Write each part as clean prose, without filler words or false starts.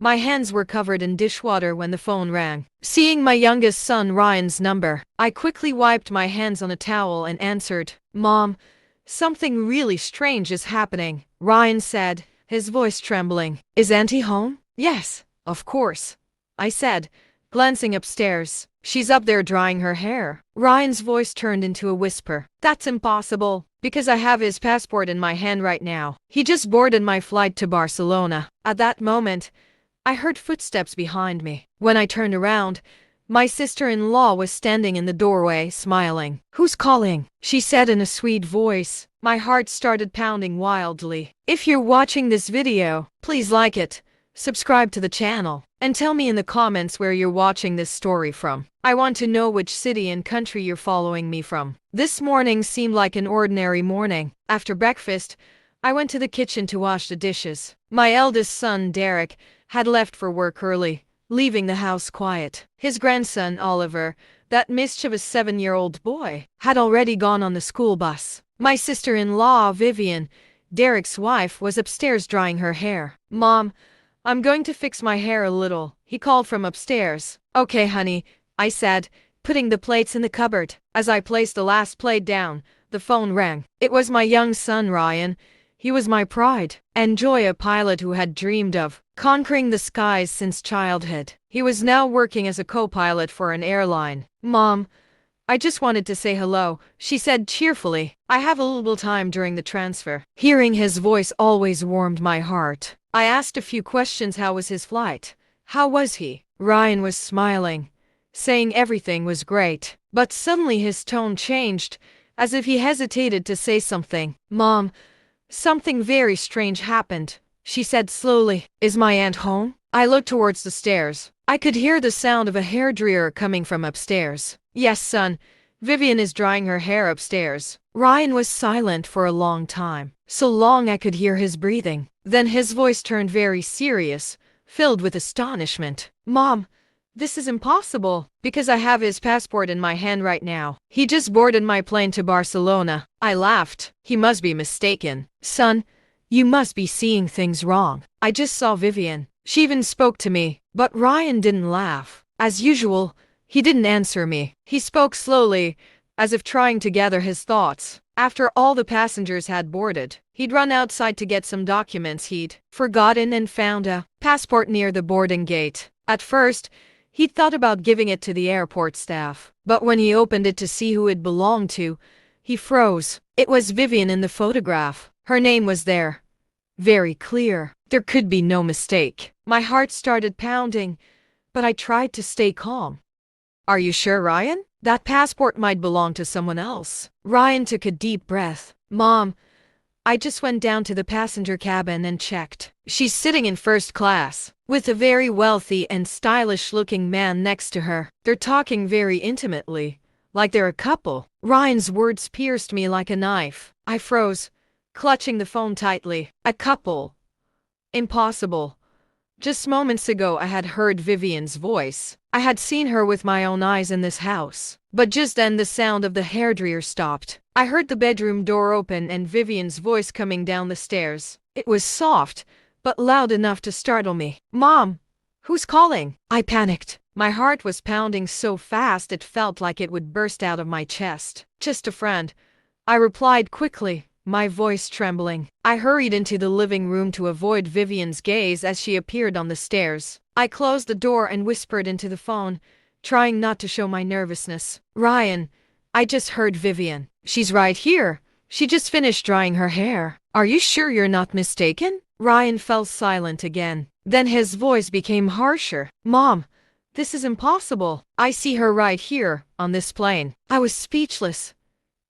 My hands were covered in dishwater when the phone rang. Seeing my youngest son Ryan's number, I quickly wiped my hands on a towel and answered. "Mom, something really strange is happening," Ryan said, his voice trembling. "Is Auntie home?" "Yes, of course," I said, glancing upstairs. "She's up there drying her hair." Ryan's voice turned into a whisper. "That's impossible, because I have his passport in my hand right now. He just boarded my flight to Barcelona." At that moment, I heard footsteps behind me. When I turned around, my sister-in-law was standing in the doorway, smiling. "Who's calling?" she said in a sweet voice. My heart started pounding wildly. If you're watching this video, please like it, subscribe to the channel, and tell me in the comments where you're watching this story from. I want to know which city and country you're following me from. This morning seemed like an ordinary morning. After breakfast, I went to the kitchen to wash the dishes. My eldest son, Derek, had left for work early, leaving the house quiet. His grandson, Oliver, that mischievous 7-year-old boy, had already gone on the school bus. My sister-in-law, Vivian, Derek's wife, was upstairs drying her hair. "Mom, I'm going to fix my hair a little," he called from upstairs. "Okay, honey," I said, putting the plates in the cupboard. As I placed the last plate down, the phone rang. It was my young son, Ryan. He was my pride and joy, a pilot who had dreamed of conquering the skies since childhood. He was now working as a co-pilot for an airline. "Mom, I just wanted to say hello," she said cheerfully. "I have a little time during the transfer." Hearing his voice always warmed my heart. I asked a few questions. How was his flight? How was he? Ryan was smiling, saying everything was great. But suddenly his tone changed, as if he hesitated to say something. "Mom, something very strange happened," she said slowly. "Is my aunt home?" I looked towards the stairs. I could hear the sound of a hairdryer coming from upstairs. "Yes, son. Vivian is drying her hair upstairs." Ryan was silent for a long time, so long I could hear his breathing. Then his voice turned very serious, filled with astonishment. "Mom, this is impossible, because I have his passport in my hand right now. He just boarded my plane to Barcelona." I laughed. "He must be mistaken. Son, you must be seeing things wrong. I just saw Vivian. She even spoke to me." But Ryan didn't laugh. As usual, he didn't answer me. He spoke slowly, as if trying to gather his thoughts. After all the passengers had boarded, he'd run outside to get some documents he'd forgotten and found a passport near the boarding gate. At first, he'd thought about giving it to the airport staff. But when he opened it to see who it belonged to, he froze. It was Vivian in the photograph. Her name was there. Very clear. There could be no mistake. My heart started pounding, but I tried to stay calm. "Are you sure, Ryan? That passport might belong to someone else." Ryan took a deep breath. "Mom, I just went down to the passenger cabin and checked. She's sitting in first class, with a very wealthy and stylish-looking man next to her. They're talking very intimately, like they're a couple." Ryan's words pierced me like a knife. I froze, clutching the phone tightly. A couple? Impossible. Just moments ago I had heard Vivian's voice. I had seen her with my own eyes in this house. But just then the sound of the hairdryer stopped. I heard the bedroom door open and Vivian's voice coming down the stairs. It was soft, but loud enough to startle me. "Mom, who's calling?" I panicked. My heart was pounding so fast it felt like it would burst out of my chest. "Just a friend," I replied quickly, my voice trembling. I hurried into the living room to avoid Vivian's gaze as she appeared on the stairs. I closed the door and whispered into the phone, trying not to show my nervousness. "Ryan, I just heard Vivian. She's right here. She just finished drying her hair. Are you sure you're not mistaken?" Ryan fell silent again. Then his voice became harsher. "Mom, this is impossible. I see her right here, on this plane." I was speechless,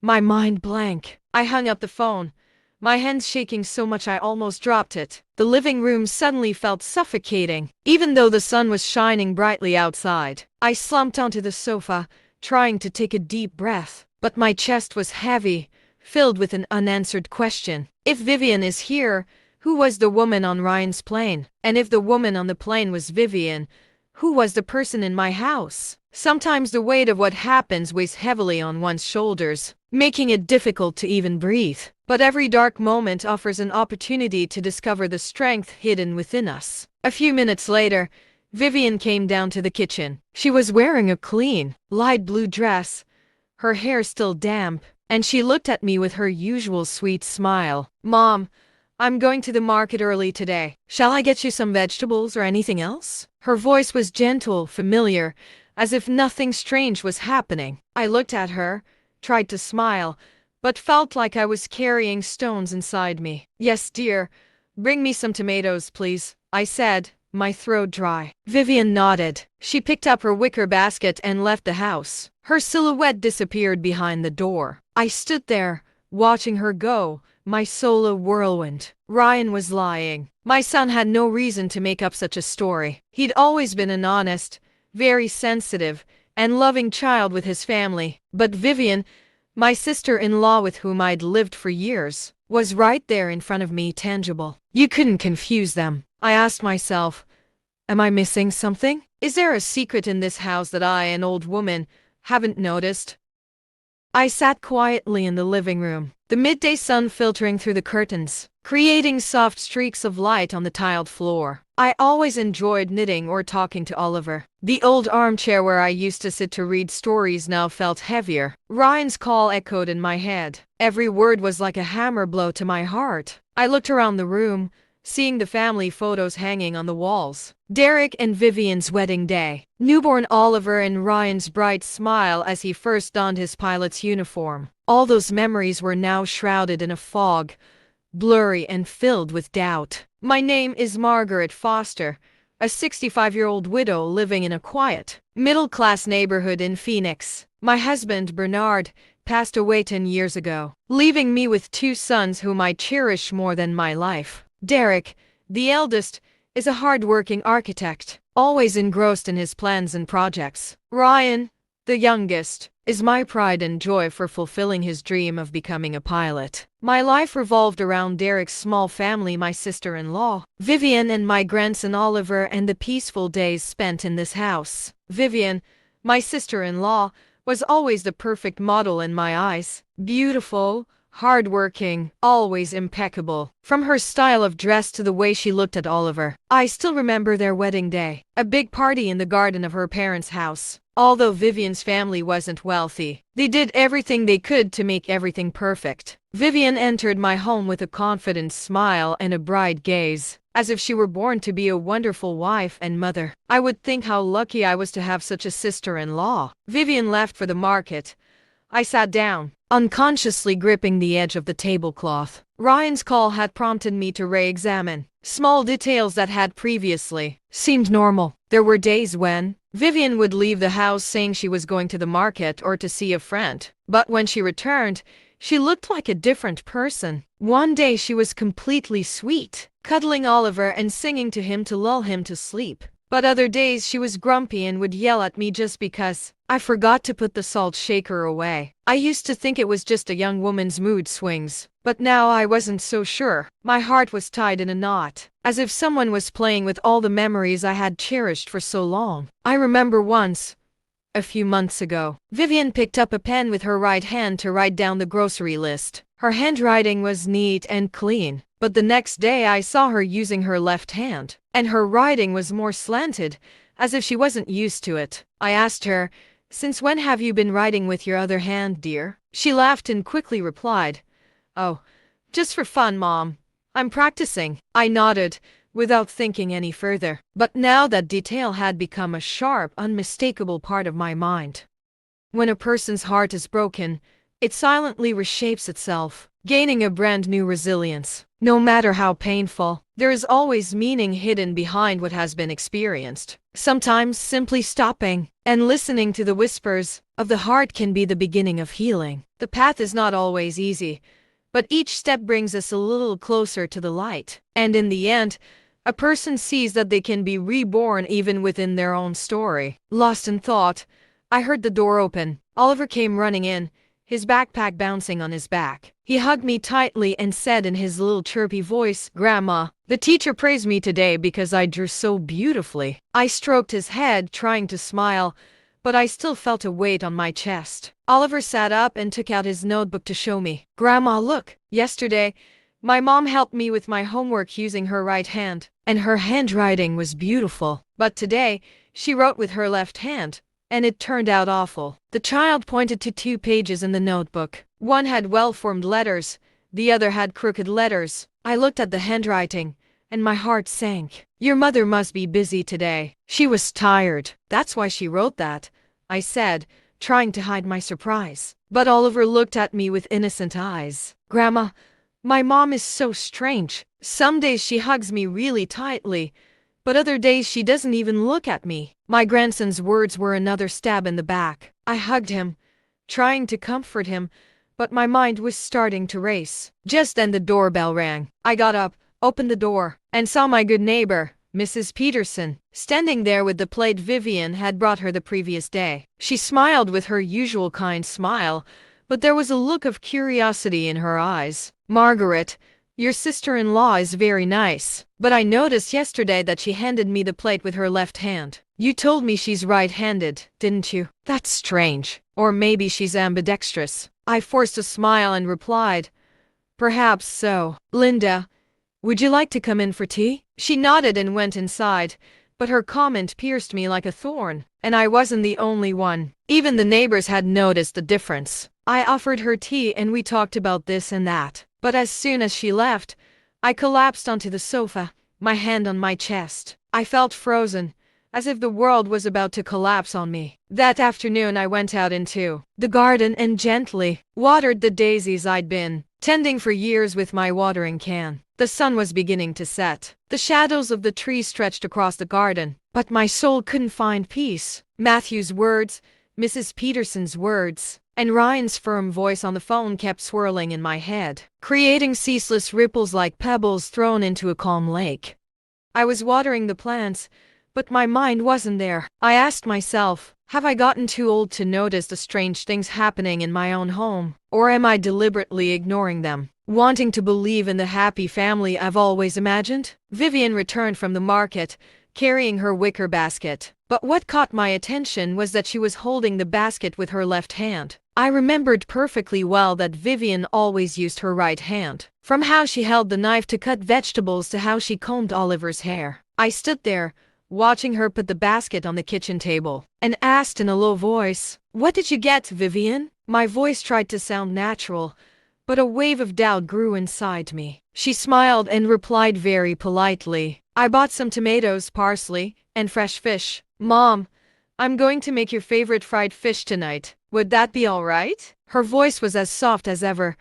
my mind blank. I hung up the phone, my hands shaking so much I almost dropped it. The living room suddenly felt suffocating, even though the sun was shining brightly outside. I slumped onto the sofa, trying to take a deep breath, but my chest was heavy, filled with an unanswered question. If Vivian is here, who was the woman on Ryan's plane? And if the woman on the plane was Vivian, who was the person in my house? Sometimes the weight of what happens weighs heavily on one's shoulders. making it difficult to even breathe. But every dark moment offers an opportunity to discover the strength hidden within us. A few minutes later, Vivian came down to the kitchen. She was wearing a clean, light blue dress, her hair still damp, and she looked at me with her usual sweet smile. "Mom, I'm going to the market early today. Shall I get you some vegetables or anything else?" Her voice was gentle, familiar, as if nothing strange was happening. I looked at her, tried to smile, but felt like I was carrying stones inside me. "Yes, dear. Bring me some tomatoes, please," I said, my throat dry. Vivian nodded. She picked up her wicker basket and left the house. Her silhouette disappeared behind the door. I stood there, watching her go, my soul a whirlwind. Ryan was lying. My son had no reason to make up such a story. He'd always been an honest, very sensitive, and loving child with his family. But Vivian, my sister-in-law with whom I'd lived for years, was right there in front of me, tangible. You couldn't confuse them. I asked myself, am I missing something? Is there a secret in this house that I, an old woman, haven't noticed? I sat quietly in the living room, the midday sun filtering through the curtains, creating soft streaks of light on the tiled floor. I always enjoyed knitting or talking to Oliver. The old armchair where I used to sit to read stories now felt heavier. Ryan's call echoed in my head. Every word was like a hammer blow to my heart. I looked around the room, seeing the family photos hanging on the walls. Derek and Vivian's wedding day. Newborn Oliver and Ryan's bright smile as he first donned his pilot's uniform. All those memories were now shrouded in a fog, blurry and filled with doubt. My name is Margaret Foster, a 65-year-old widow living in a quiet, middle-class neighborhood in Phoenix. My husband, Bernard, passed away 10 years ago, leaving me with 2 sons whom I cherish more than my life. Derek, the eldest, is a hard-working architect, always engrossed in his plans and projects. Ryan, the youngest, is my pride and joy for fulfilling his dream of becoming a pilot. My life revolved around Derek's small family, my sister-in-law, Vivian, and my grandson Oliver, and the peaceful days spent in this house. Vivian, my sister-in-law, was always the perfect model in my eyes. Beautiful, hardworking, always impeccable. From her style of dress to the way she looked at Oliver. I still remember their wedding day, a big party in the garden of her parents' house. Although Vivian's family wasn't wealthy, they did everything they could to make everything perfect. Vivian entered my home with a confident smile and a bright gaze, as if she were born to be a wonderful wife and mother. I would think how lucky I was to have such a sister-in-law. Vivian left for the market. I sat down, unconsciously gripping the edge of the tablecloth. Ryan's call had prompted me to re-examine small details that had previously seemed normal. There were days when Vivian would leave the house saying she was going to the market or to see a friend, but when she returned, she looked like a different person. One day she was completely sweet, cuddling Oliver and singing to him to lull him to sleep. But other days she was grumpy and would yell at me just because I forgot to put the salt shaker away. I used to think it was just a young woman's mood swings, but now I wasn't so sure. My heart was tied in a knot, as if someone was playing with all the memories I had cherished for so long. I remember once, a few months ago, Vivian picked up a pen with her right hand to write down the grocery list. Her handwriting was neat and clean, but the next day I saw her using her left hand, and her writing was more slanted, as if she wasn't used to it. I asked her, "Since when have you been writing with your other hand, dear?" She laughed and quickly replied, "Oh, just for fun, Mom. I'm practicing." I nodded, without thinking any further. But now that detail had become a sharp, unmistakable part of my mind. When a person's heart is broken, it silently reshapes itself, gaining a brand new resilience. No matter how painful, there is always meaning hidden behind what has been experienced. Sometimes simply stopping and listening to the whispers of the heart can be the beginning of healing. The path is not always easy, but each step brings us a little closer to the light. And in the end, a person sees that they can be reborn even within their own story. Lost in thought, I heard the door open. Oliver came running in, his backpack bouncing on his back. He hugged me tightly and said in his little chirpy voice, "Grandma, the teacher praised me today because I drew so beautifully." I stroked his head, trying to smile, but I still felt a weight on my chest. Oliver sat up and took out his notebook to show me. "Grandma, look. Yesterday, my mom helped me with my homework using her right hand, and her handwriting was beautiful. But today, she wrote with her left hand, and it turned out awful." The child pointed to 2 pages in the notebook. One had well-formed letters, the other had crooked letters. I looked at the handwriting, and my heart sank. "Your mother must be busy today. She was tired. That's why she wrote that," I said, trying to hide my surprise. But Oliver looked at me with innocent eyes. "Grandma, my mom is so strange. Some days she hugs me really tightly, but other days she doesn't even look at me." My grandson's words were another stab in the back. I hugged him, trying to comfort him, but my mind was starting to race. Just then the doorbell rang. I got up, opened the door, and saw my good neighbor, Mrs. Peterson, standing there with the plate Vivian had brought her the previous day. She smiled with her usual kind smile, but there was a look of curiosity in her eyes. "Margaret, your sister-in-law is very nice, but I noticed yesterday that she handed me the plate with her left hand. You told me she's right-handed, didn't you? That's strange. Or maybe she's ambidextrous." I forced a smile and replied, "Perhaps so. Linda, would you like to come in for tea?" She nodded and went inside, but her comment pierced me like a thorn, and I wasn't the only one. Even the neighbors had noticed the difference. I offered her tea and we talked about this and that, but as soon as she left, I collapsed onto the sofa, my hand on my chest. I felt frozen, as if the world was about to collapse on me. That afternoon I went out into the garden and gently watered the daisies I'd been tending for years with my watering can. The sun was beginning to set. The shadows of the trees stretched across the garden, but my soul couldn't find peace. Matthew's words, Mrs. Peterson's words, and Ryan's firm voice on the phone kept swirling in my head, creating ceaseless ripples like pebbles thrown into a calm lake. I was watering the plants, but my mind wasn't there. I asked myself, have I gotten too old to notice the strange things happening in my own home? Or am I deliberately ignoring them, wanting to believe in the happy family I've always imagined? Vivian returned from the market, carrying her wicker basket. But what caught my attention was that she was holding the basket with her left hand. I remembered perfectly well that Vivian always used her right hand, from how she held the knife to cut vegetables to how she combed Oliver's hair. I stood there, watching her put the basket on the kitchen table, and asked in a low voice, "What did you get, Vivian?" My voice tried to sound natural, but a wave of doubt grew inside me. She smiled and replied very politely, "I bought some tomatoes, parsley, and fresh fish. Mom, I'm going to make your favorite fried fish tonight. Would that be all right?" Her voice was as soft as ever,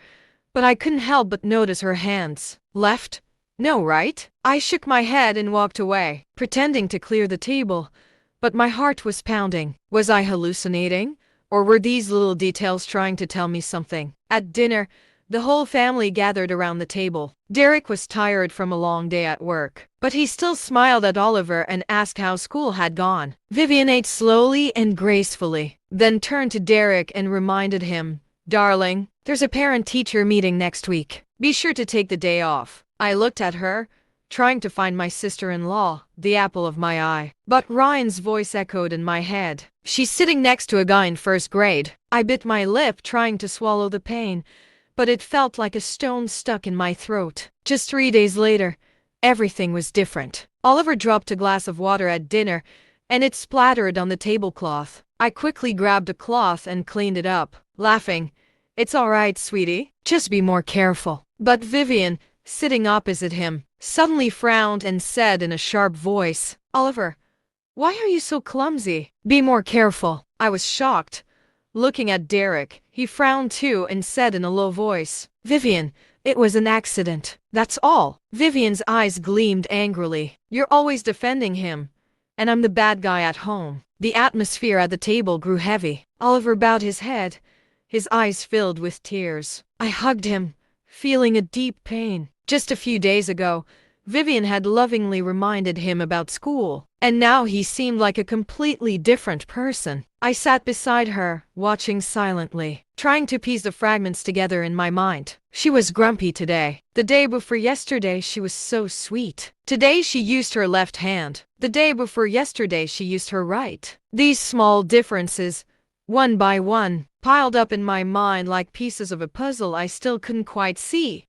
but I couldn't help but notice her hands. "Left? No, right?" I shook my head and walked away, pretending to clear the table, but my heart was pounding. Was I hallucinating? Or were these little details trying to tell me something? At dinner, the whole family gathered around the table. Derek was tired from a long day at work, but he still smiled at Oliver and asked how school had gone. Vivian ate slowly and gracefully, then turned to Derek and reminded him, "Darling, there's a parent-teacher meeting next week. Be sure to take the day off." I looked at her, trying to find my sister-in-law, the apple of my eye. But Ryan's voice echoed in my head. "She's sitting next to a guy in first grade." I bit my lip, trying to swallow the pain, but it felt like a stone stuck in my throat. Just 3 days later, everything was different. Oliver dropped a glass of water at dinner, and it splattered on the tablecloth. I quickly grabbed a cloth and cleaned it up, laughing. "It's all right, sweetie. Just be more careful." But Vivian, sitting opposite him, suddenly frowned and said in a sharp voice, "Oliver, why are you so clumsy? Be more careful." I was shocked. Looking at Derek, he frowned too and said in a low voice, "Vivian, it was an accident. That's all." Vivian's eyes gleamed angrily. "You're always defending him, and I'm the bad guy at home." The atmosphere at the table grew heavy. Oliver bowed his head, his eyes filled with tears. I hugged him, feeling a deep pain. Just a few days ago, Vivian had lovingly reminded him about school, And now he seemed like a completely different person. I sat beside her, watching silently, trying to piece the fragments together in my mind. She was grumpy today. The day before yesterday, she was so sweet. Today, she used her left hand. The day before yesterday, she used her right. These small differences, one by one, piled up in my mind like pieces of a puzzle I still couldn't quite see.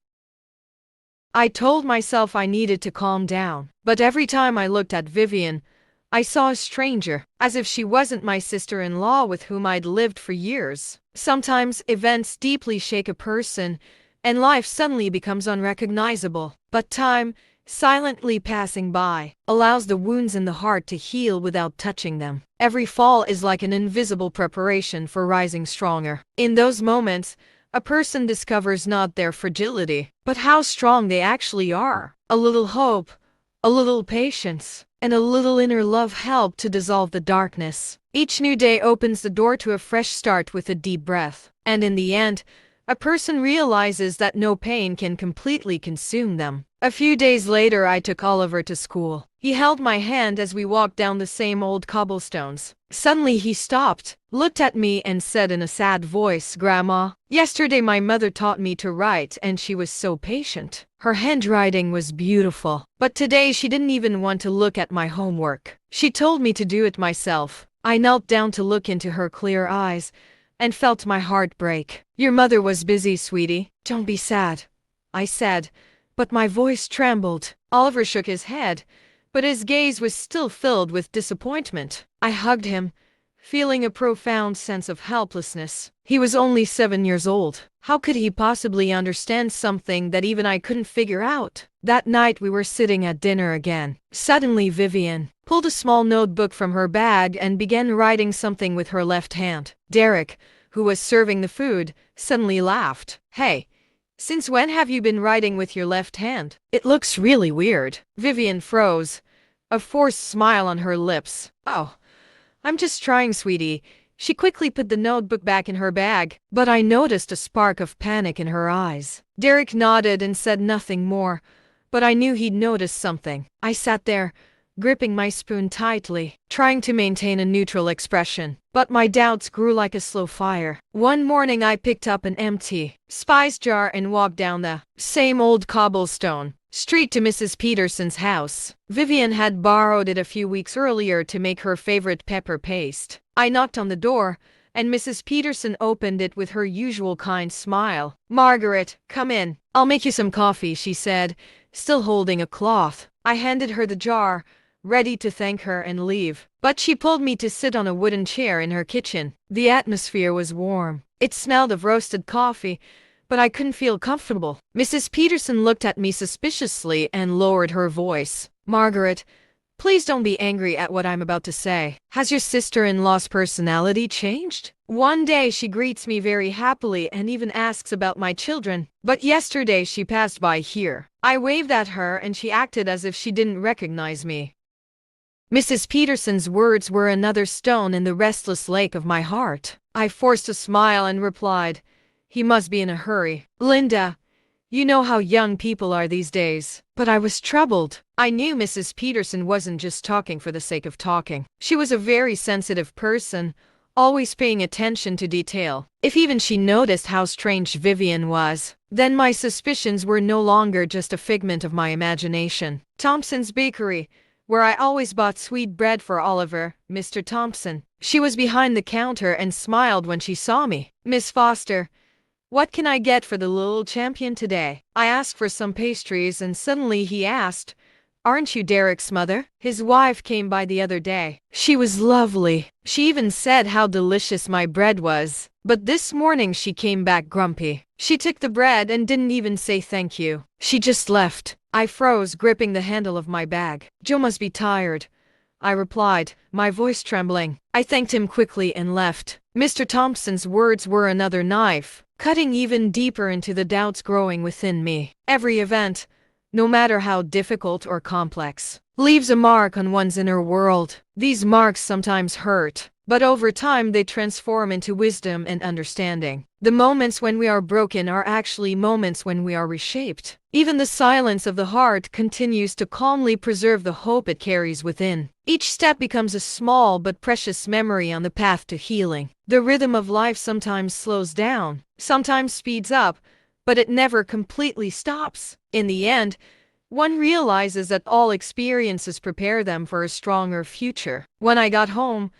I told myself I needed to calm down, but every time I looked at Vivian, I saw a stranger, as if she wasn't my sister-in-law with whom I'd lived for years. Sometimes events deeply shake a person, and life suddenly becomes unrecognizable. But time, silently passing by, allows the wounds in the heart to heal without touching them. Every fall is like an invisible preparation for rising stronger. In those moments, a person discovers not their fragility, but how strong they actually are. A little hope, a little patience, and a little inner love help to dissolve the darkness. Each new day opens the door to a fresh start with a deep breath. And in the end, a person realizes that no pain can completely consume them. A few days later, I took Oliver to school. He held my hand as we walked down the same old cobblestones. Suddenly he stopped, looked at me and said in a sad voice, "Grandma, yesterday my mother taught me to write and she was so patient. Her handwriting was beautiful. But today she didn't even want to look at my homework. She told me to do it myself." I knelt down to look into her clear eyes and felt my heart break. "Your mother was busy, sweetie. Don't be sad," I said, but my voice trembled. Oliver shook his head, but his gaze was still filled with disappointment. I hugged him, feeling a profound sense of helplessness. He was only 7 years old. How could he possibly understand something that even I couldn't figure out? That night we were sitting at dinner again. Suddenly Vivian pulled a small notebook from her bag and began writing something with her left hand. Derek, who was serving the food, suddenly laughed. "Hey, since when have you been writing with your left hand? It looks really weird." Vivian froze, a forced smile on her lips. "Oh, I'm just trying, sweetie." She quickly put the notebook back in her bag, but I noticed a spark of panic in her eyes. Derek nodded and said nothing more, but I knew he'd noticed something. I sat there, gripping my spoon tightly, trying to maintain a neutral expression. But my doubts grew like a slow fire. One morning I picked up an empty spice jar and walked down the same old cobblestone street to Mrs. Peterson's house. Vivian had borrowed it a few weeks earlier to make her favorite pepper paste. I knocked on the door, and Mrs. Peterson opened it with her usual kind smile. "Margaret, come in. I'll make you some coffee," she said, still holding a cloth. I handed her the jar, ready to thank her and leave. But she pulled me to sit on a wooden chair in her kitchen. The atmosphere was warm. It smelled of roasted coffee, but I couldn't feel comfortable. Mrs. Peterson looked at me suspiciously and lowered her voice. "Margaret, please don't be angry at what I'm about to say. Has your sister-in-law's personality changed? One day she greets me very happily and even asks about my children, but yesterday she passed by here. I waved at her and she acted as if she didn't recognize me." Mrs. Peterson's words were another stone in the restless lake of my heart. I forced a smile and replied, "He must be in a hurry. Linda, you know how young people are these days." But I was troubled. I knew Mrs. Peterson wasn't just talking for the sake of talking. She was a very sensitive person, always paying attention to detail. If even she noticed how strange Vivian was, then my suspicions were no longer just a figment of my imagination. "Thompson's Bakery, where I always bought sweet bread for Oliver, Mr. Thompson." She was behind the counter and smiled when she saw me. "Miss Foster, what can I get for the little champion today?" I asked for some pastries and suddenly he asked, "Aren't you Derek's mother? His wife came by the other day. She was lovely. She even said how delicious my bread was. But this morning she came back grumpy. She took the bread and didn't even say thank you. She just left." I froze, gripping the handle of my bag. "Joe must be tired," I replied, my voice trembling. I thanked him quickly and left. Mr. Thompson's words were another knife, cutting even deeper into the doubts growing within me. Every event, no matter how difficult or complex, leaves a mark on one's inner world. These marks sometimes hurt, but over time they transform into wisdom and understanding. The moments when we are broken are actually moments when we are reshaped. Even the silence of the heart continues to calmly preserve the hope it carries within. Each step becomes a small but precious memory on the path to healing. The rhythm of life sometimes slows down, sometimes speeds up, but it never completely stops. In the end, one realizes that all experiences prepare them for a stronger future. When I got home,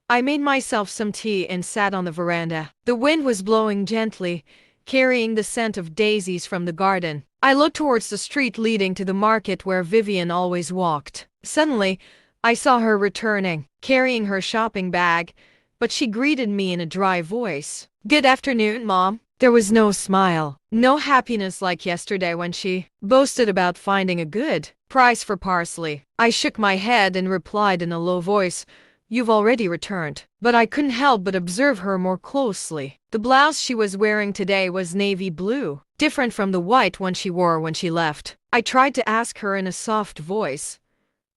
I made myself some tea and sat on the veranda. The wind was blowing gently, carrying the scent of daisies from the garden. I looked towards the street leading to the market where Vivian always walked. Suddenly, I saw her returning, carrying her shopping bag, but she greeted me in a dry voice. "Good afternoon, Mom." There was no smile, no happiness like yesterday when she boasted about finding a good price for parsley. I shook my head and replied in a low voice, "You've already returned." But I couldn't help but observe her more closely. The blouse she was wearing today was navy blue, different from the white one she wore when she left. I tried to ask her in a soft voice,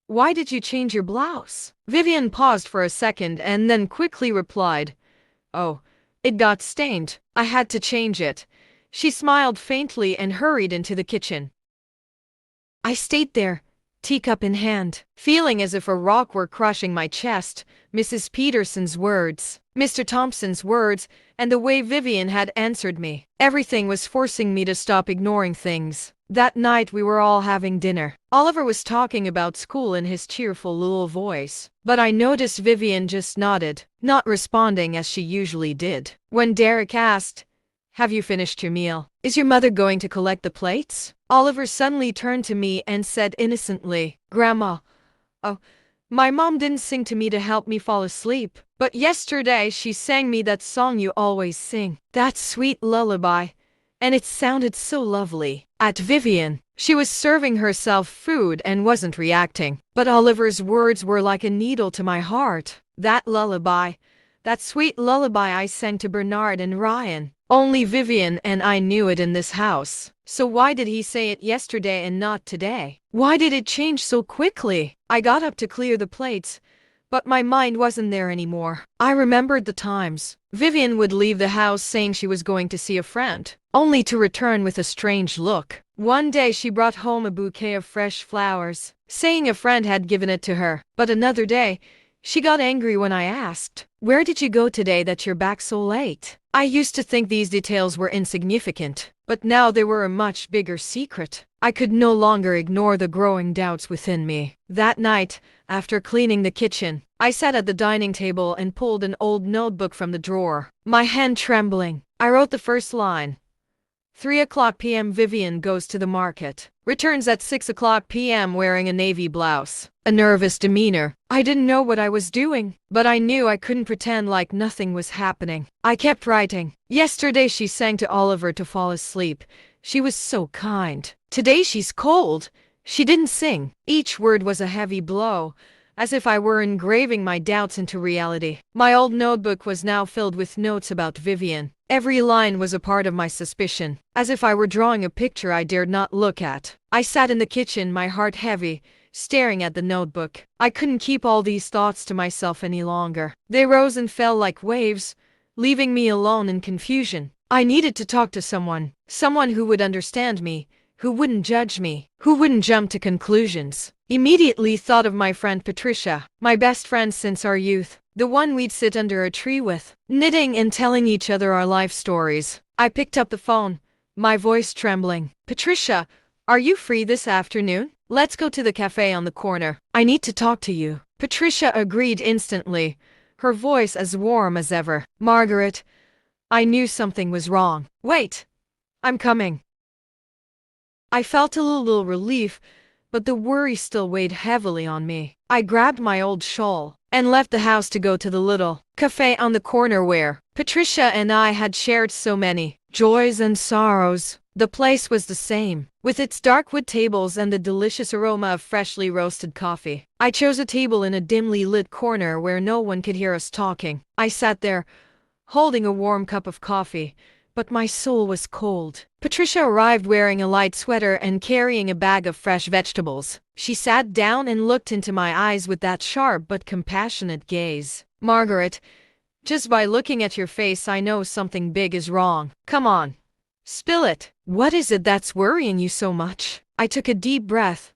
"Why did you change your blouse?" Vivian paused for a second and then quickly replied, "Oh, it got stained. I had to change it." She smiled faintly and hurried into the kitchen. I stayed there, teacup in hand, feeling as if a rock were crushing my chest. Mrs. Peterson's words, Mr. Thompson's words, and the way Vivian had answered me. Everything was forcing me to stop ignoring things. That night we were all having dinner. Oliver was talking about school in his cheerful little voice, but I noticed Vivian just nodded, not responding as she usually did. When Derek asked, "Have you finished your meal? Is your mother going to collect the plates?" Oliver suddenly turned to me and said innocently, "Grandma, oh, my mom didn't sing to me to help me fall asleep, but yesterday she sang me that song you always sing, that sweet lullaby, and it sounded so lovely." At Vivian, she was serving herself food and wasn't reacting, but Oliver's words were like a needle to my heart. That lullaby, that sweet lullaby I sang to Bernard and Ryan. Only Vivian and I knew it in this house. So why did he say it yesterday and not today? Why did it change so quickly? I got up to clear the plates, but my mind wasn't there anymore. I remembered the times Vivian would leave the house saying she was going to see a friend, only to return with a strange look. One day she brought home a bouquet of fresh flowers, saying a friend had given it to her. But another day, she got angry when I asked, "Where did you go today that you're back so late?" I used to think these details were insignificant, but now they were a much bigger secret. I could no longer ignore the growing doubts within me. That night, after cleaning the kitchen, I sat at the dining table and pulled an old notebook from the drawer, my hand trembling. I wrote the first line. 3:00 p.m. Vivian goes to the market. Returns at 6:00 p.m. wearing a navy blouse. A nervous demeanor. I didn't know what I was doing, but I knew I couldn't pretend like nothing was happening. I kept writing. Yesterday she sang to Oliver to fall asleep. She was so kind. Today she's cold. She didn't sing. Each word was a heavy blow, as if I were engraving my doubts into reality. My old notebook was now filled with notes about Vivian. Every line was a part of my suspicion, as if I were drawing a picture I dared not look at. I sat in the kitchen, my heart heavy, staring at the notebook. I couldn't keep all these thoughts to myself any longer. They rose and fell like waves, leaving me alone in confusion. I needed to talk to someone who would understand me, who wouldn't judge me, who wouldn't jump to conclusions. Immediately thought of my friend Patricia, my best friend since our youth, the one we'd sit under a tree with, knitting and telling each other our life stories. I picked up the phone, my voice trembling. "Patricia, are you free this afternoon? Let's go to the cafe on the corner. I need to talk to you." Patricia agreed instantly, her voice as warm as ever. "Margaret." I knew something was wrong. "Wait. I'm coming." I felt a little relief, but the worry still weighed heavily on me. I grabbed my old shawl and left the house to go to the little cafe on the corner where Patricia and I had shared so many joys and sorrows. The place was the same, with its dark wood tables and the delicious aroma of freshly roasted coffee. I chose a table in a dimly lit corner where no one could hear us talking. I sat there, holding a warm cup of coffee, but my soul was cold. Patricia arrived wearing a light sweater and carrying a bag of fresh vegetables. She sat down and looked into my eyes with that sharp but compassionate gaze. "Margaret, just by looking at your face I know something big is wrong. Come on. Spill it. What is it that's worrying you so much?" I took a deep breath.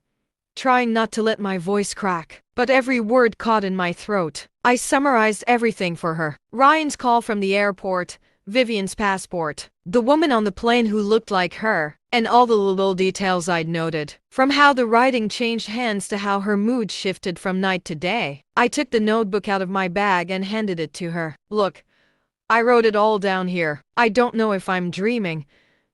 trying not to let my voice crack, but every word caught in my throat. I summarized everything for her. Ryan's call from the airport, Vivian's passport, the woman on the plane who looked like her, and all the little details I'd noted. From how the writing changed hands to how her mood shifted from night to day. I took the notebook out of my bag and handed it to her. Look, I wrote it all down here. I don't know if I'm dreaming,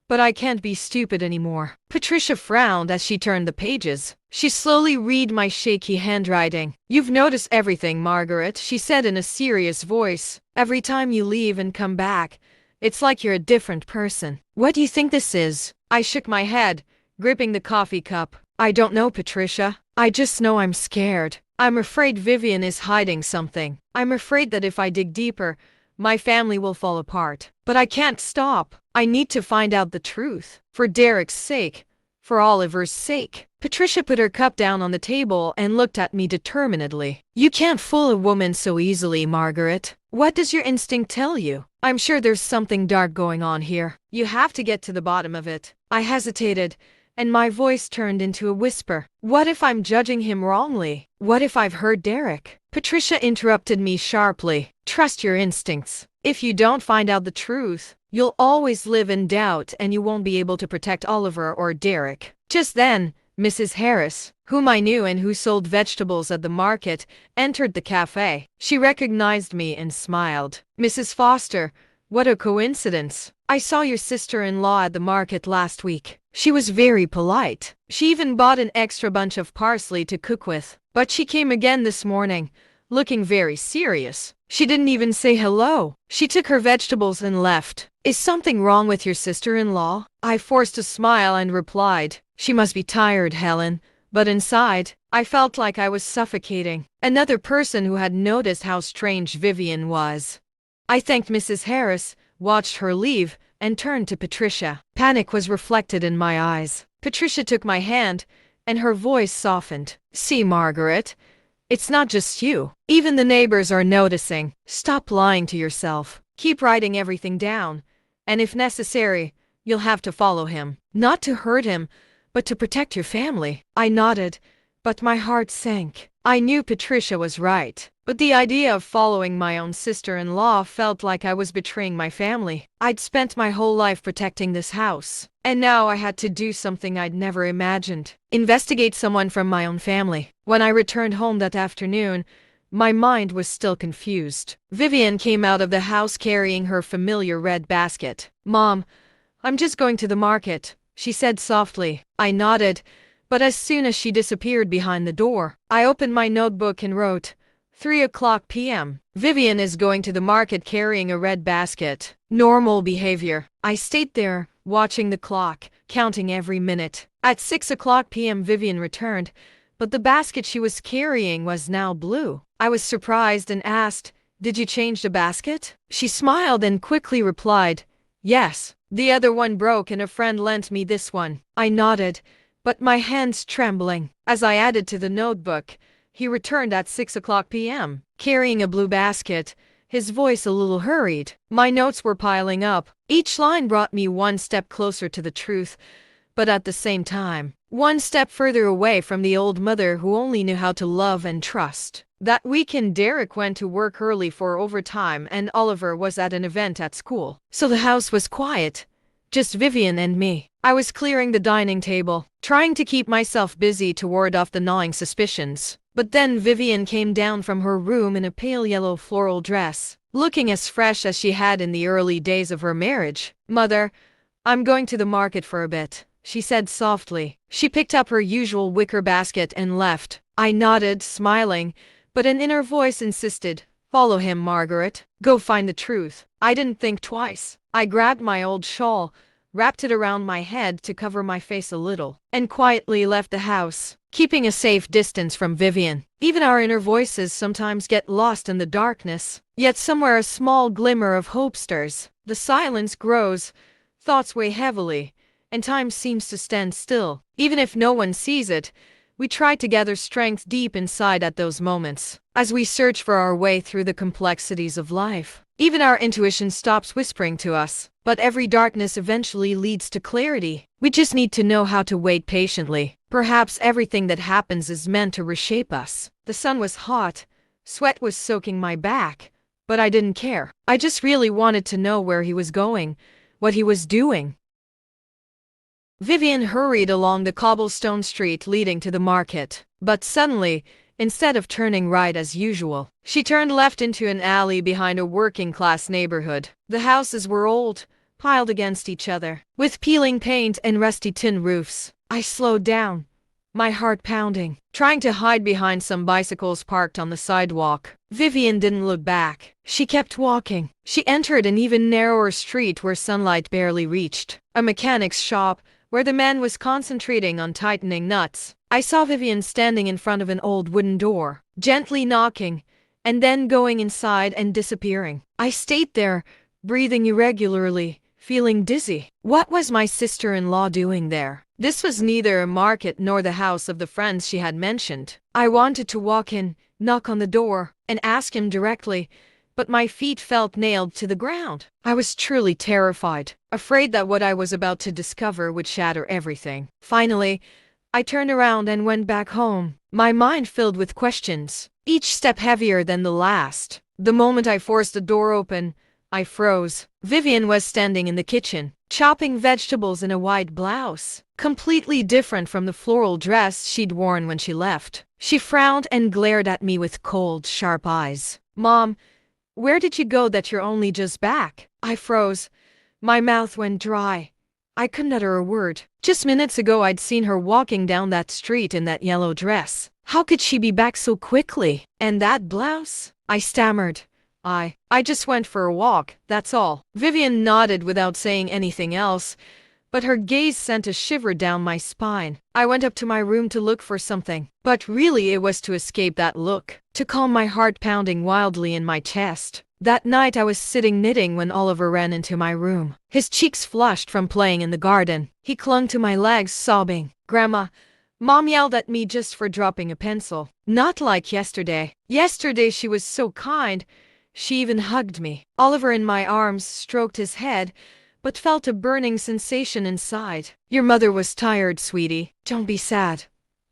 but I can't be stupid anymore. Patricia frowned as she turned the pages. She slowly read my shaky handwriting. You've noticed everything, Margaret, she said in a serious voice. Every time you leave and come back, it's like you're a different person. What do you think this is? I shook my head, gripping the coffee cup. I don't know, Patricia. I just know I'm scared. I'm afraid Vivian is hiding something. I'm afraid that if I dig deeper, my family will fall apart. But I can't stop. I need to find out the truth. For Derek's sake. For Oliver's sake. Patricia put her cup down on the table and looked at me determinedly. You can't fool a woman so easily, Margaret. What does your instinct tell you? I'm sure there's something dark going on here. You have to get to the bottom of it. I hesitated, and my voice turned into a whisper. What if I'm judging him wrongly? What if I've hurt Derek? Patricia interrupted me sharply. Trust your instincts. If you don't find out the truth, you'll always live in doubt and you won't be able to protect Oliver or Derek. Just then, Mrs. Harris, whom I knew and who sold vegetables at the market, entered the cafe. She recognized me and smiled. Mrs. Foster, what a coincidence. I saw your sister-in-law at the market last week. She was very polite. She even bought an extra bunch of parsley to cook with. But she came again this morning, looking very serious. She didn't even say hello. She took her vegetables and left. Is something wrong with your sister-in-law? I forced a smile and replied, she must be tired, Helen. But inside, I felt like I was suffocating. Another person who had noticed how strange Vivian was. I thanked Mrs. Harris, watched her leave, and turned to Patricia. Panic was reflected in my eyes. Patricia took my hand, and her voice softened. See, Margaret, it's not just you. Even the neighbors are noticing. Stop lying to yourself. Keep writing everything down. And if necessary, you'll have to follow him. Not to hurt him, but to protect your family. I nodded, but my heart sank. I knew Patricia was right, but the idea of following my own sister-in-law felt like I was betraying my family. I'd spent my whole life protecting this house, and now I had to do something I'd never imagined. Investigate someone from my own family. When I returned home that afternoon, my mind was still confused. Vivian came out of the house carrying her familiar red basket. Mom, I'm just going to the market, she said softly. I nodded, but as soon as she disappeared behind the door, I opened my notebook and wrote, 3:00 p.m. Vivian is going to the market carrying a red basket. Normal behavior. I stayed there, watching the clock, counting every minute. At 6:00 p.m. Vivian returned, but the basket she was carrying was now blue. I was surprised and asked, did you change the basket? She smiled and quickly replied, yes. The other one broke and a friend lent me this one. I nodded, but my hands trembling. As I added to the notebook, he returned at 6:00 p.m., carrying a blue basket, his voice a little hurried. My notes were piling up. Each line brought me one step closer to the truth, but at the same time, one step further away from the old mother who only knew how to love and trust. That weekend Derek went to work early for overtime and Oliver was at an event at school. So the house was quiet. Just Vivian and me. I was clearing the dining table, trying to keep myself busy to ward off the gnawing suspicions. But then Vivian came down from her room in a pale yellow floral dress, looking as fresh as she had in the early days of her marriage. Mother, I'm going to the market for a bit, she said softly. She picked up her usual wicker basket and left. I nodded, smiling, but an inner voice insisted, follow him, Margaret. Go find the truth. I didn't think twice. I grabbed my old shawl, wrapped it around my head to cover my face a little, and quietly left the house, keeping a safe distance from Vivian. Even our inner voices sometimes get lost in the darkness, yet somewhere a small glimmer of hope stirs. The silence grows, thoughts weigh heavily, and time seems to stand still. Even if no one sees it, we try to gather strength deep inside at those moments, as we search for our way through the complexities of life. Even our intuition stops whispering to us. But every darkness eventually leads to clarity. We just need to know how to wait patiently. Perhaps everything that happens is meant to reshape us. The sun was hot. Sweat was soaking my back. But I didn't care. I just really wanted to know where he was going, what he was doing. Vivian hurried along the cobblestone street leading to the market. But suddenly, instead of turning right as usual, she turned left into an alley behind a working-class neighborhood. The houses were old, piled against each other, with peeling paint and rusty tin roofs. I slowed down, my heart pounding, trying to hide behind some bicycles parked on the sidewalk. Vivian didn't look back. She kept walking. She entered an even narrower street where sunlight barely reached. A mechanic's shop, where the man was concentrating on tightening nuts. I saw Vivian standing in front of an old wooden door, gently knocking, and then going inside and disappearing. I stayed there, breathing irregularly, feeling dizzy. What was my sister-in-law doing there? This was neither a market nor the house of the friends she had mentioned. I wanted to walk in, knock on the door, and ask him directly, but my feet felt nailed to the ground. I was truly terrified, afraid that what I was about to discover would shatter everything. Finally, I turned around and went back home, my mind filled with questions, each step heavier than the last. The moment I forced the door open, I froze. Vivian was standing in the kitchen, chopping vegetables in a white blouse, completely different from the floral dress she'd worn when she left. She frowned and glared at me with cold, sharp eyes. "Mom, where did you go that you're only just back?" I froze. My mouth went dry. I couldn't utter a word. Just minutes ago I'd seen her walking down that street in that yellow dress. How could she be back so quickly? And that blouse? I stammered. I just went for a walk, that's all. Vivian nodded without saying anything else, but her gaze sent a shiver down my spine. I went up to my room to look for something, but really it was to escape that look, to calm my heart pounding wildly in my chest. That night I was sitting knitting when Oliver ran into my room. His cheeks flushed from playing in the garden. He clung to my legs, sobbing. "Grandma, Mom yelled at me just for dropping a pencil. Not like yesterday. Yesterday she was so kind. She even hugged me." Oliver in my arms stroked his head, but felt a burning sensation inside. "Your mother was tired, sweetie. Don't be sad,"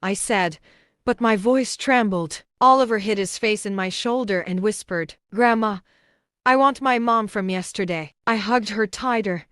I said, but my voice trembled. Oliver hid his face in my shoulder and whispered, "Grandma, I want my mom from yesterday." I hugged her tighter,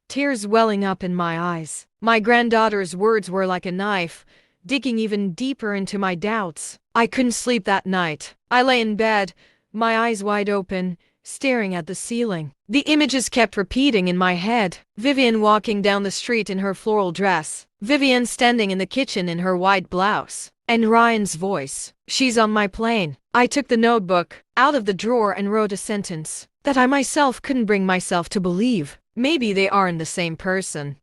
tears welling up in my eyes. My granddaughter's words were like a knife, digging even deeper into my doubts. I couldn't sleep that night. I lay in bed, my eyes wide open, staring at the ceiling. The images kept repeating in my head. Vivian walking down the street in her floral dress. Vivian standing in the kitchen in her white blouse. And Ryan's voice. "She's on my plane." I took the notebook out of the drawer and wrote a sentence that I myself couldn't bring myself to believe. Maybe they aren't the same person.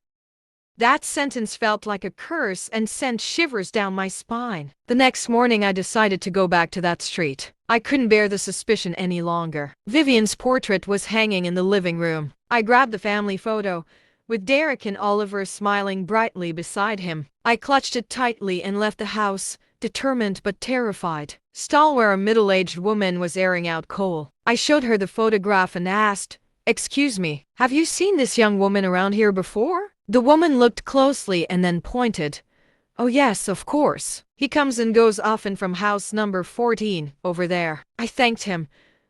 That sentence felt like a curse and sent shivers down my spine. The next morning I decided to go back to that street. I couldn't bear the suspicion any longer. Vivian's portrait was hanging in the living room. I grabbed the family photo, with Derek and Oliver smiling brightly beside him. I clutched it tightly and left the house, determined but terrified. Stall where a middle-aged woman was airing out coal. I showed her the photograph and asked, "Excuse me, have you seen this young woman around here before?" The woman looked closely and then pointed. "Oh yes, of course. He comes and goes often from house number 14, over there." I thanked him,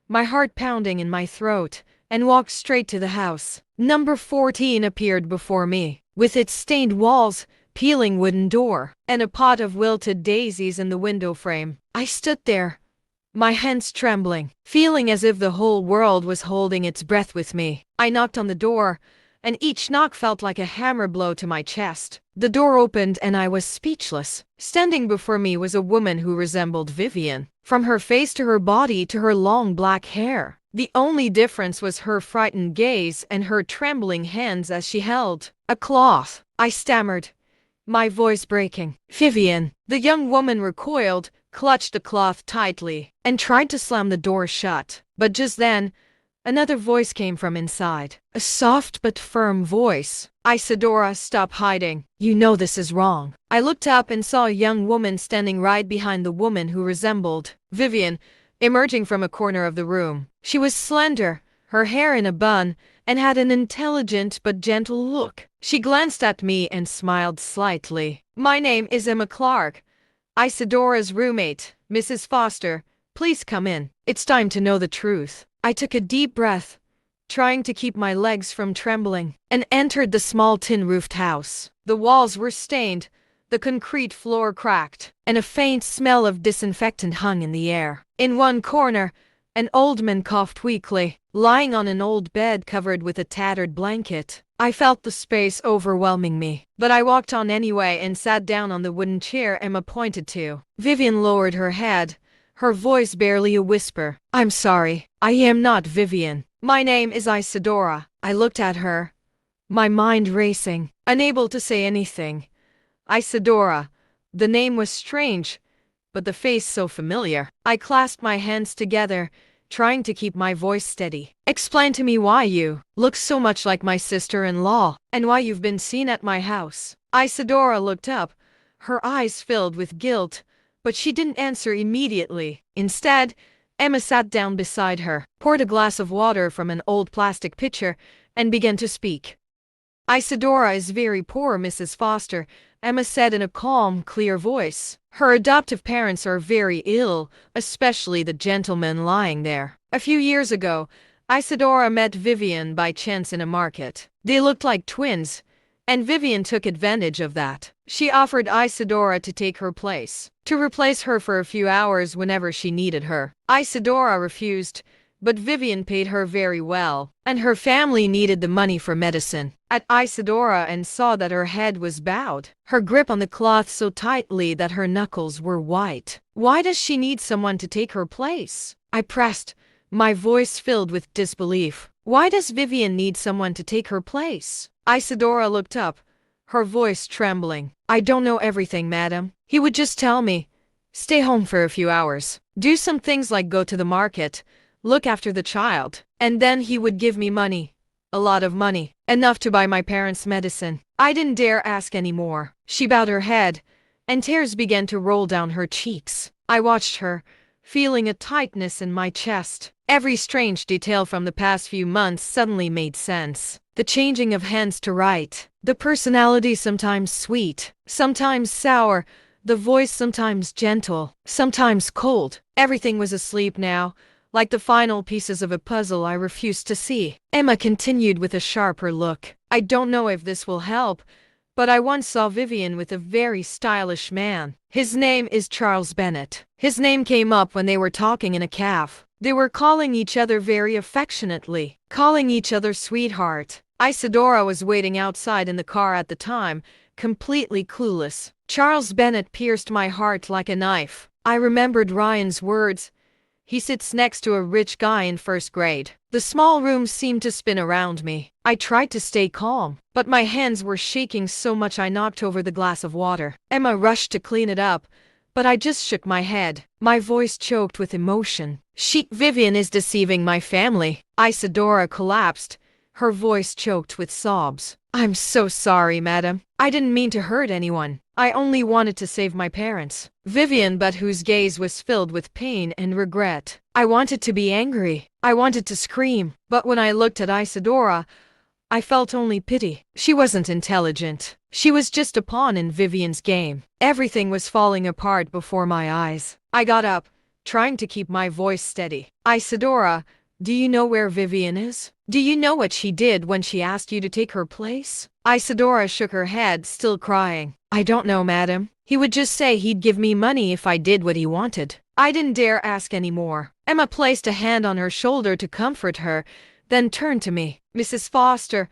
my heart pounding in my throat, and walked straight to the house. Number 14 appeared before me, with its stained walls, peeling wooden door, and a pot of wilted daisies in the window frame. I stood there, my hands trembling, feeling as if the whole world was holding its breath with me. I knocked on the door, and each knock felt like a hammer blow to my chest. The door opened and I was speechless. Standing before me was a woman who resembled Vivian, from her face to her body to her long black hair. The only difference was her frightened gaze and her trembling hands as she held a cloth. I stammered, my voice breaking. "Vivian." The young woman recoiled, clutched the cloth tightly, and tried to slam the door shut. But just then, another voice came from inside. A soft but firm voice. "Isadora, stop hiding. You know this is wrong." I looked up and saw a young woman standing right behind the woman who resembled Vivian, emerging from a corner of the room. She was slender, her hair in a bun, and had an intelligent but gentle look. She glanced at me and smiled slightly. "My name is Emma Clark, Isadora's roommate. Mrs. Foster, please come in. It's time to know the truth." I took a deep breath, trying to keep my legs from trembling, and entered the small tin-roofed house. The walls were stained, the concrete floor cracked, and a faint smell of disinfectant hung in the air. In one corner, an old man coughed weakly, lying on an old bed covered with a tattered blanket. I felt the space overwhelming me, but I walked on anyway and sat down on the wooden chair Emma pointed to. Vivian lowered her head, her voice barely a whisper. "I'm sorry, I am not Vivian. My name is Isadora." I looked at her, my mind racing, unable to say anything. Isadora. The name was strange, but the face so familiar. I clasped my hands together, trying to keep my voice steady. "Explain to me why you look so much like my sister-in-law, and why you've been seen at my house." Isadora looked up, her eyes filled with guilt, but she didn't answer immediately. Instead, Emma sat down beside her, poured a glass of water from an old plastic pitcher, and began to speak. "Isadora is very poor, Mrs. Foster," Emma said in a calm, clear voice. "Her adoptive parents are very ill, especially the gentleman lying there. A few years ago, Isadora met Vivian by chance in a market. They looked like twins, and Vivian took advantage of that. She offered Isadora to take her place, to replace her for a few hours whenever she needed her. Isadora refused, but Vivian paid her very well, and her family needed the money for medicine. At Isadora and saw that her head was bowed, her grip on the cloth so tightly that her knuckles were white. Why does she need someone to take her place? I pressed, my voice filled with disbelief. Why does Vivian need someone to take her place? Isadora looked up, her voice trembling. "I don't know everything, madam. He would just tell me, stay home for a few hours, do some things like go to the market, look after the child, and then he would give me money. A lot of money, enough to buy my parents' medicine." I didn't dare ask any more. She bowed her head, and tears began to roll down her cheeks. I watched her, feeling a tightness in my chest. Every strange detail from the past few months suddenly made sense. The changing of hands to right, the personality sometimes sweet, sometimes sour, the voice sometimes gentle, sometimes cold. Everything was asleep now, like the final pieces of a puzzle I refused to see. Emma continued with a sharper look. "I don't know if this will help, but I once saw Vivian with a very stylish man. His name is Charles Bennett." His name came up when they were talking in a cafe. They were calling each other very affectionately, calling each other sweetheart. Isadora was waiting outside in the car at the time, completely clueless. Charles Bennett pierced my heart like a knife. I remembered Ryan's words. "He sits next to a rich guy in first grade." The small room seemed to spin around me. I tried to stay calm, but my hands were shaking so much I knocked over the glass of water. Emma rushed to clean it up, but I just shook my head. My voice choked with emotion. Vivian is deceiving my family." Isadora collapsed, her voice choked with sobs. "I'm so sorry, madam. I didn't mean to hurt anyone. I only wanted to save my parents." Vivian, but whose gaze was filled with pain and regret. I wanted to be angry. I wanted to scream. But when I looked at Isadora, I felt only pity. She wasn't intelligent. She was just a pawn in Vivian's game. Everything was falling apart before my eyes. I got up, trying to keep my voice steady. "Isadora, do you know where Vivian is? Do you know what she did when she asked you to take her place?" Isadora shook her head, still crying. "I don't know, madam. He would just say he'd give me money if I did what he wanted." I didn't dare ask any more. Emma placed a hand on her shoulder to comfort her, then turned to me. "Mrs. Foster,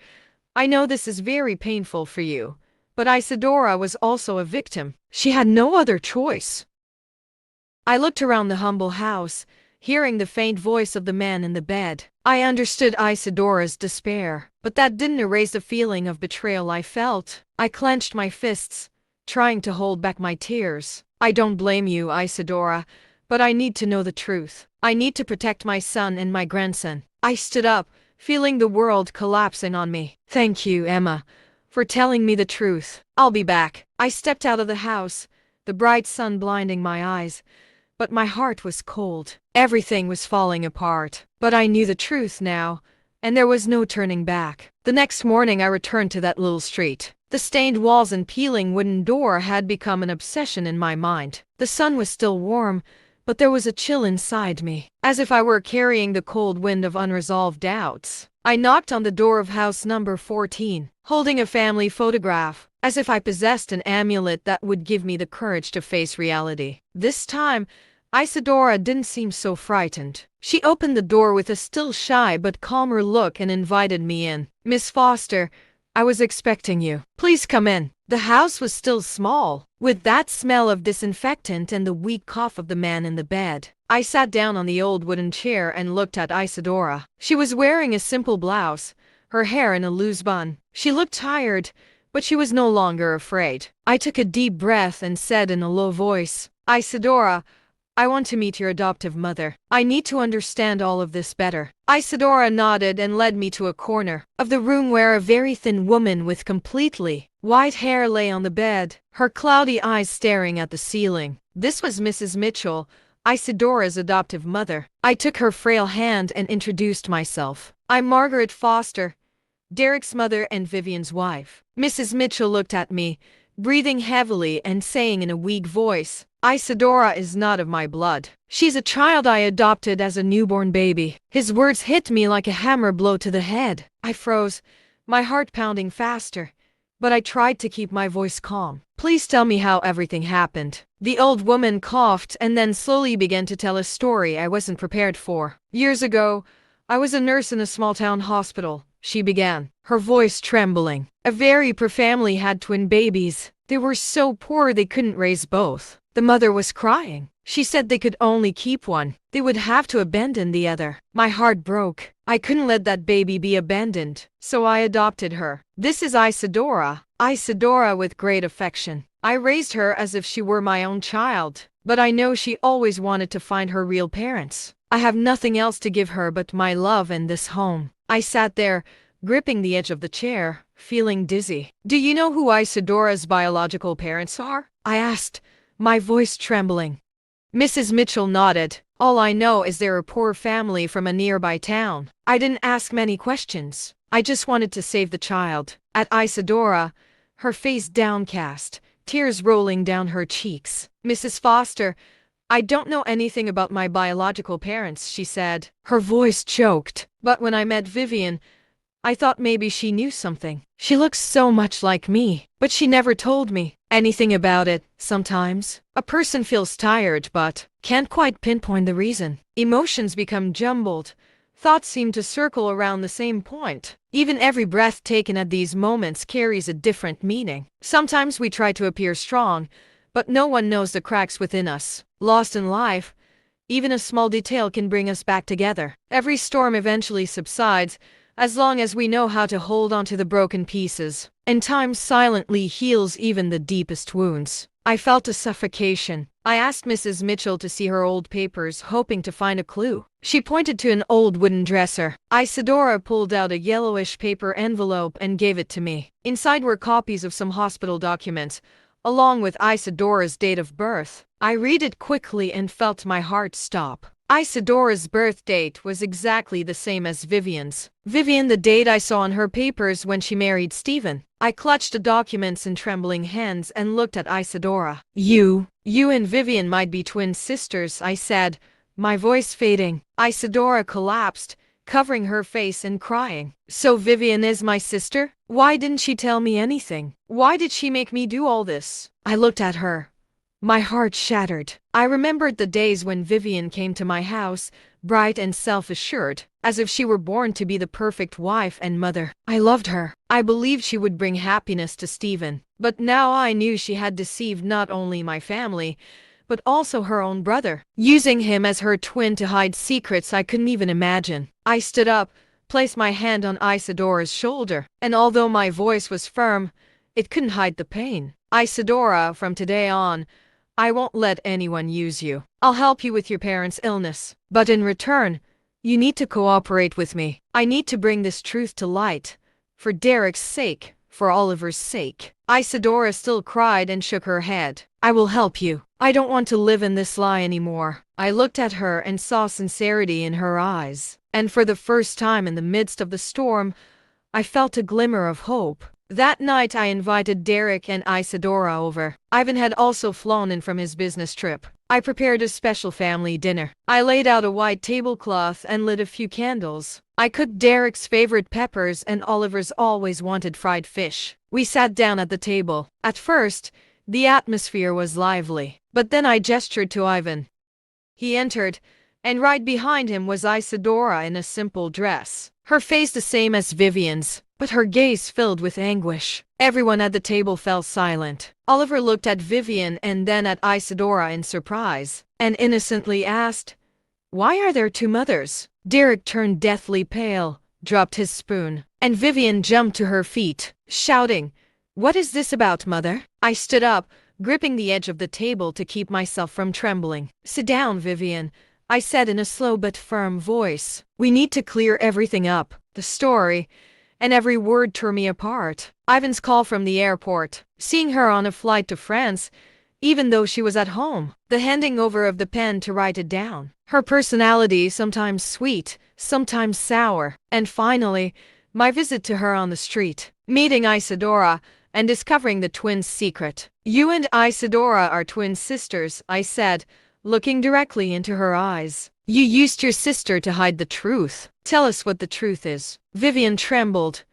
I know this is very painful for you, but Isadora was also a victim. She had no other choice." I looked around the humble house, hearing the faint voice of the man in the bed. I understood Isadora's despair, but that didn't erase the feeling of betrayal I felt. I clenched my fists, trying to hold back my tears. "I don't blame you, Isadora, but I need to know the truth. I need to protect my son and my grandson." I stood up, feeling the world collapsing on me. "Thank you, Emma, for telling me the truth. I'll be back." I stepped out of the house, the bright sun blinding my eyes, but my heart was cold. Everything was falling apart. But I knew the truth now, and there was no turning back. The next morning I returned to that little street. The stained walls and peeling wooden door had become an obsession in my mind. The sun was still warm, but there was a chill inside me, as if I were carrying the cold wind of unresolved doubts. I knocked on the door of house number 14, holding a family photograph, as if I possessed an amulet that would give me the courage to face reality. This time, Isadora didn't seem so frightened. She opened the door with a still shy but calmer look and invited me in. "Miss Foster, I was expecting you. Please come in." The house was still small, with that smell of disinfectant and the weak cough of the man in the bed. I sat down on the old wooden chair and looked at Isadora. She was wearing a simple blouse, her hair in a loose bun. She looked tired, but she was no longer afraid. I took a deep breath and said in a low voice, "Isadora, I want to meet your adoptive mother. I need to understand all of this better." Isadora nodded and led me to a corner of the room where a very thin woman with completely white hair lay on the bed, her cloudy eyes staring at the ceiling. This was Mrs. Mitchell, Isadora's adoptive mother. I took her frail hand and introduced myself. "I'm Margaret Foster, Derek's mother and Vivian's wife." Mrs. Mitchell looked at me, breathing heavily and saying in a weak voice, "Isadora is not of my blood. She's a child I adopted as a newborn baby." His words hit me like a hammer blow to the head. I froze, my heart pounding faster, but I tried to keep my voice calm. "Please tell me how everything happened." The old woman coughed and then slowly began to tell a story I wasn't prepared for. "Years ago, I was a nurse in a small-town hospital," she began, her voice trembling. "A very poor family had twin babies. They were so poor they couldn't raise both. The mother was crying. She said they could only keep one. They would have to abandon the other. My heart broke. I couldn't let that baby be abandoned, so I adopted her. This is Isadora. Isadora with great affection. I raised her as if she were my own child, but I know she always wanted to find her real parents. I have nothing else to give her but my love and this home." I sat there, gripping the edge of the chair, feeling dizzy. "Do you know who Isadora's biological parents are?" I asked, my voice trembling. Mrs. Mitchell nodded. "All I know is they're a poor family from a nearby town." I didn't ask many questions. I just wanted to save the child. At Isadora, her face downcast, tears rolling down her cheeks. "Mrs. Foster, I don't know anything about my biological parents," she said. Her voice choked. "But when I met Vivian, I thought maybe she knew something. She looks so much like me, but she never told me anything about it." Sometimes, a person feels tired but can't quite pinpoint the reason. Emotions become jumbled. Thoughts seem to circle around the same point. Even every breath taken at these moments carries a different meaning. Sometimes we try to appear strong, but no one knows the cracks within us. Lost in life, even a small detail can bring us back together. Every storm eventually subsides, as long as we know how to hold on to the broken pieces. And time silently heals even the deepest wounds. I felt a suffocation. I asked Mrs. Mitchell to see her old papers, hoping to find a clue. She pointed to an old wooden dresser. Isadora pulled out a yellowish paper envelope and gave it to me. Inside were copies of some hospital documents, along with Isadora's date of birth. I read it quickly and felt my heart stop. Isadora's birth date was exactly the same as Vivian's. Vivian, the date I saw on her papers when she married Stephen. I clutched the documents in trembling hands and looked at Isadora. You and Vivian might be twin sisters," I said, my voice fading. Isadora collapsed, covering her face and crying. "So Vivian is my sister? Why didn't she tell me anything? Why did she make me do all this?" I looked at her. My heart shattered. I remembered the days when Vivian came to my house, bright and self-assured, as if she were born to be the perfect wife and mother. I loved her. I believed she would bring happiness to Stephen. But now I knew she had deceived not only my family, but also her own brother, using him as her twin to hide secrets I couldn't even imagine. I stood up, placed my hand on Isadora's shoulder, and although my voice was firm, it couldn't hide the pain. "Isadora, from today on, I won't let anyone use you. I'll help you with your parents' illness. But in return, you need to cooperate with me. I need to bring this truth to light. For Derek's sake, for Oliver's sake. Isadora still cried and shook her head. I will help you. I don't want to live in this lie anymore. I looked at her and saw sincerity in her eyes. And for the first time in the midst of the storm, I felt a glimmer of hope. That night I invited Derek and Isadora over. Ivan had also flown in from his business trip. I prepared a special family dinner. I laid out a white tablecloth and lit a few candles. I cooked Derek's favorite peppers and Oliver's always wanted fried fish. We sat down at the table. At first, the atmosphere was lively. But then I gestured to Ivan. He entered, and right behind him was Isadora in a simple dress. Her face the same as Vivian's, but her gaze filled with anguish. Everyone at the table fell silent. Oliver looked at Vivian and then at Isadora in surprise, and innocently asked, "Why are there two mothers?" Derek turned deathly pale, dropped his spoon, and Vivian jumped to her feet, shouting, "What is this about, mother?" I stood up, gripping the edge of the table to keep myself from trembling. "Sit down, Vivian," I said in a slow but firm voice. "We need to clear everything up. The story," and every word tore me apart. Ivan's call from the airport, seeing her on a flight to France, even though she was at home, the handing over of the pen to write it down, her personality sometimes sweet, sometimes sour, and finally, my visit to her on the street, meeting Isadora, and discovering the twins' secret. "You and Isadora are twin sisters," I said, looking directly into her eyes. "You used your sister to hide the truth. Tell us what the truth is." Vivian trembled,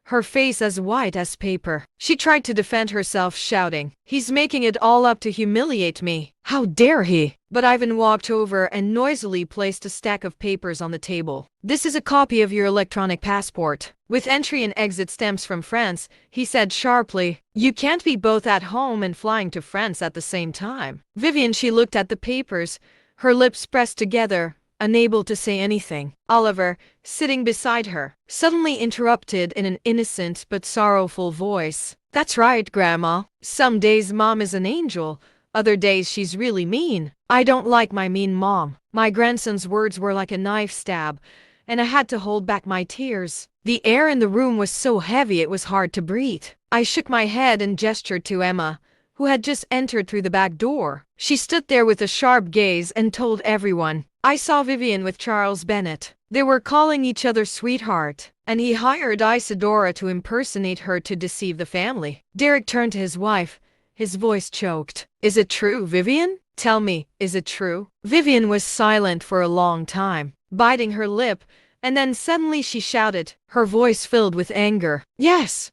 her face as white as paper. She tried to defend herself, shouting, "He's making it all up to humiliate me. How dare he?" But Ivan walked over and noisily placed a stack of papers on the table. "This is a copy of your electronic passport, with entry and exit stamps from France," he said sharply. "You can't be both at home and flying to France at the same time." Vivian, she looked at the papers, her lips pressed together, unable to say anything. Oliver, sitting beside her, suddenly interrupted in an innocent but sorrowful voice. "That's right, Grandma. Some days Mom is an angel, other days she's really mean. I don't like my mean mom." My grandson's words were like a knife stab, and I had to hold back my tears. The air in the room was so heavy it was hard to breathe. I shook my head and gestured to Emma, who had just entered through the back door. She stood there with a sharp gaze and told everyone, "I saw Vivian with Charles Bennett. They were calling each other sweetheart, and he hired Isadora to impersonate her to deceive the family." Derek turned to his wife, his voice choked. "Is it true, Vivian? Tell me, is it true?" Vivian was silent for a long time, biting her lip, and then suddenly she shouted, her voice filled with anger. "Yes,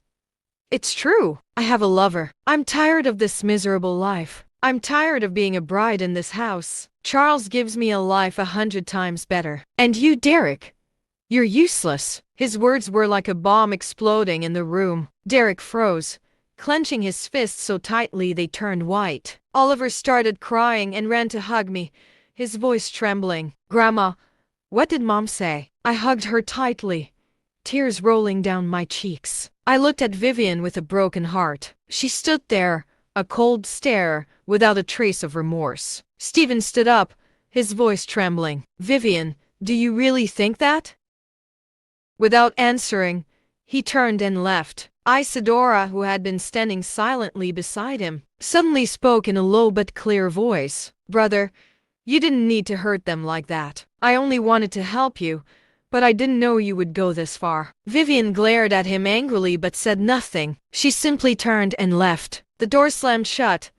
it's true. I have a lover. I'm tired of this miserable life. I'm tired of being a bride in this house. Charles gives me a life 100 times better. And you, Derek, you're useless." His words were like a bomb exploding in the room. Derek froze, clenching his fists so tightly they turned white. Oliver started crying and ran to hug me, his voice trembling. "Grandma, what did Mom say?" I hugged her tightly, tears rolling down my cheeks. I looked at Vivian with a broken heart. She stood there, a cold stare, without a trace of remorse. Stephen stood up, his voice trembling. "Vivian, do you really think that?" Without answering, he turned and left. Isadora, who had been standing silently beside him, suddenly spoke in a low but clear voice. "Brother, you didn't need to hurt them like that. I only wanted to help you, but I didn't know you would go this far." Vivian glared at him angrily but said nothing. She simply turned and left. The door slammed shut,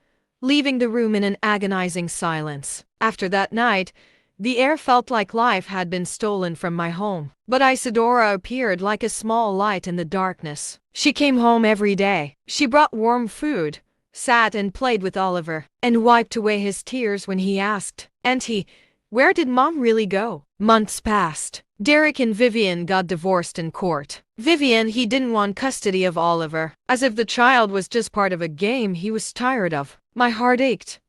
leaving the room in an agonizing silence. After that night, the air felt like life had been stolen from my home. But Isadora appeared like a small light in the darkness. She came home every day. She brought warm food, sat and played with Oliver, and wiped away his tears when he asked, "Auntie, where did Mom really go?" Months passed. Derek and Vivian got divorced in court. Vivian, he didn't want custody of Oliver, as if the child was just part of a game he was tired of. My heart ached,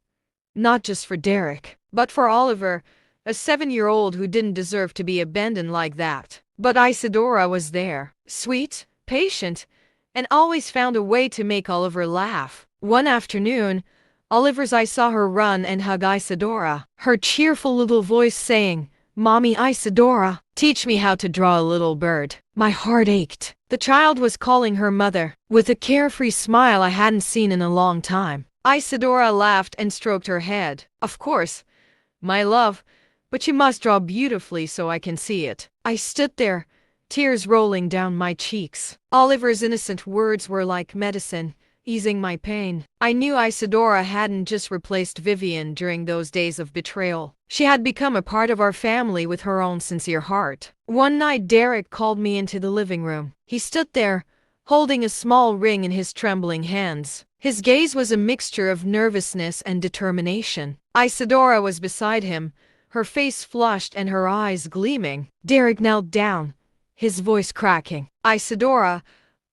not just for Derek, but for Oliver, a 7-year-old who didn't deserve to be abandoned like that. But Isadora was there, sweet, patient, and always found a way to make Oliver laugh. One afternoon, I saw her run and hug Isadora, her cheerful little voice saying, "Mommy Isadora, teach me how to draw a little bird." My heart ached. The child was calling her mother, with a carefree smile I hadn't seen in a long time. Isadora laughed and stroked her head. "Of course, my love, but you must draw beautifully so I can see it." I stood there, tears rolling down my cheeks. Oliver's innocent words were like medicine, easing my pain. I knew Isadora hadn't just replaced Vivian during those days of betrayal. She had become a part of our family with her own sincere heart. One night Derek called me into the living room. He stood there, holding a small ring in his trembling hands. His gaze was a mixture of nervousness and determination. Isadora was beside him, her face flushed and her eyes gleaming. Derek knelt down, his voice cracking. "Isadora,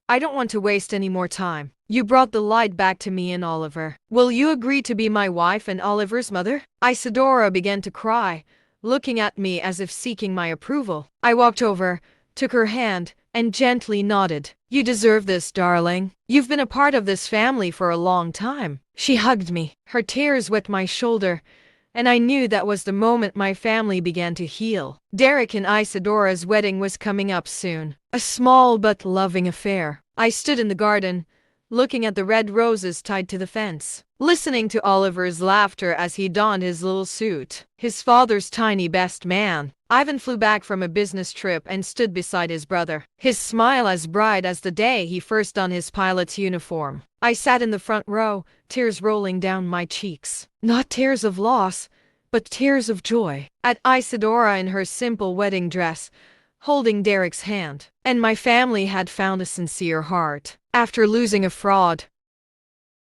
I don't want to waste any more time. You brought the light back to me and Oliver. Will you agree to be my wife and Oliver's mother?" Isadora began to cry, looking at me as if seeking my approval. I walked over, took her hand, and gently nodded. "You deserve this, darling. You've been a part of this family for a long time." She hugged me. Her tears wet my shoulder, and I knew that was the moment my family began to heal. Derek and Isadora's wedding was coming up soon. A small but loving affair. I stood in the garden, looking at the red roses tied to the fence, listening to Oliver's laughter as he donned his little suit. His father's tiny best man. Ivan flew back from a business trip and stood beside his brother, his smile as bright as the day he first donned his pilot's uniform. I sat in the front row, tears rolling down my cheeks. Not tears of loss, but tears of joy. At Isadora in her simple wedding dress, holding Derek's hand. And my family had found a sincere heart. After losing a fraud,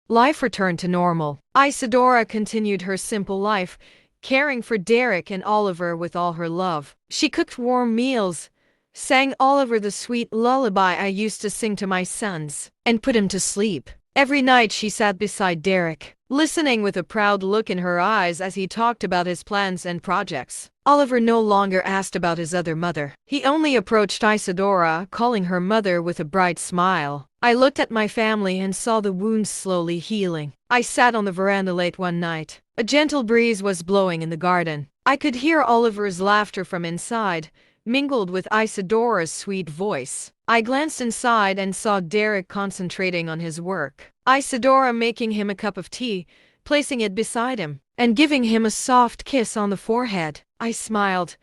life returned to normal. Isadora continued her simple life, caring for Derek and Oliver with all her love. She cooked warm meals, sang Oliver the sweet lullaby I used to sing to my sons, and put him to sleep. Every night she sat beside Derek, listening with a proud look in her eyes as he talked about his plans and projects. Oliver no longer asked about his other mother. He only approached Isadora, calling her mother with a bright smile. I looked at my family and saw the wounds slowly healing. I sat on the veranda late one night. A gentle breeze was blowing in the garden. I could hear Oliver's laughter from inside, mingled with Isadora's sweet voice. I glanced inside and saw Derek concentrating on his work. Isadora making him a cup of tea, placing it beside him, and giving him a soft kiss on the forehead. I smiled,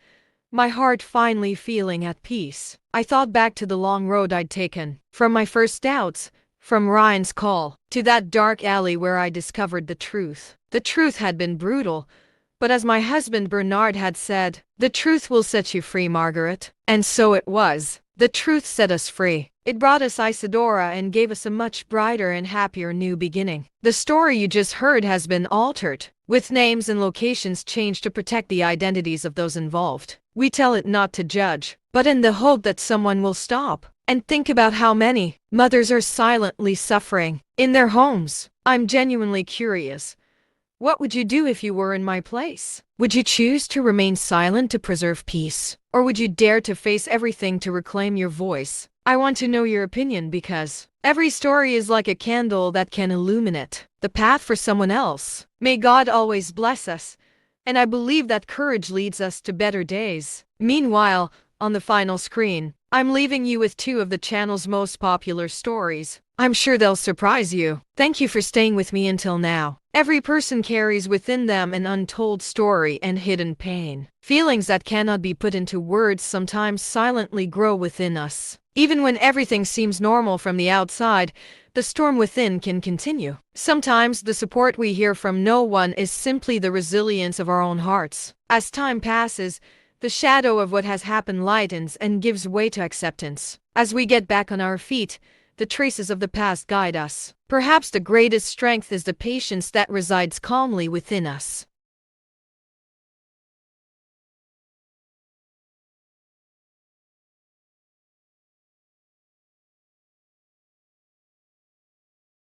my heart finally feeling at peace. I thought back to the long road I'd taken, from my first doubts, from Ryan's call, to that dark alley where I discovered the truth. The truth had been brutal, but as my husband Bernard had said, "The truth will set you free, Margaret." And so it was. The truth set us free. It brought us Isadora and gave us a much brighter and happier new beginning. The story you just heard has been altered, with names and locations changed to protect the identities of those involved. We tell it not to judge, but in the hope that someone will stop and think about how many mothers are silently suffering in their homes. I'm genuinely curious. What would you do if you were in my place? Would you choose to remain silent to preserve peace? Or would you dare to face everything to reclaim your voice? I want to know your opinion because every story is like a candle that can illuminate the path for someone else. May God always bless us, and I believe that courage leads us to better days. Meanwhile, on the final screen, I'm leaving you with two of the channel's most popular stories. I'm sure they'll surprise you. Thank you for staying with me until now. Every person carries within them an untold story and hidden pain. Feelings that cannot be put into words sometimes silently grow within us. Even when everything seems normal from the outside, the storm within can continue. Sometimes the support we hear from no one is simply the resilience of our own hearts. As time passes, the shadow of what has happened lightens and gives way to acceptance. As we get back on our feet, the traces of the past guide us. Perhaps the greatest strength is the patience that resides calmly within us.